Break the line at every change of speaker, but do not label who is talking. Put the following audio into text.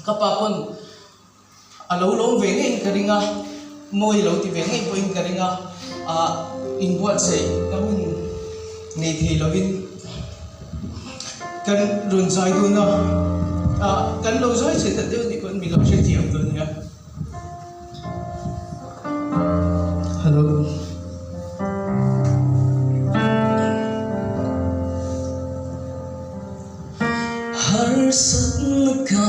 kapapon alo long ve ngai karinga moi lo ti ve ngai poin karinga in buat sei kamun nei thi lovin kan run sai du na kan lo zoi se ta de ni kon mi lo se ti am du nya hello har sak ka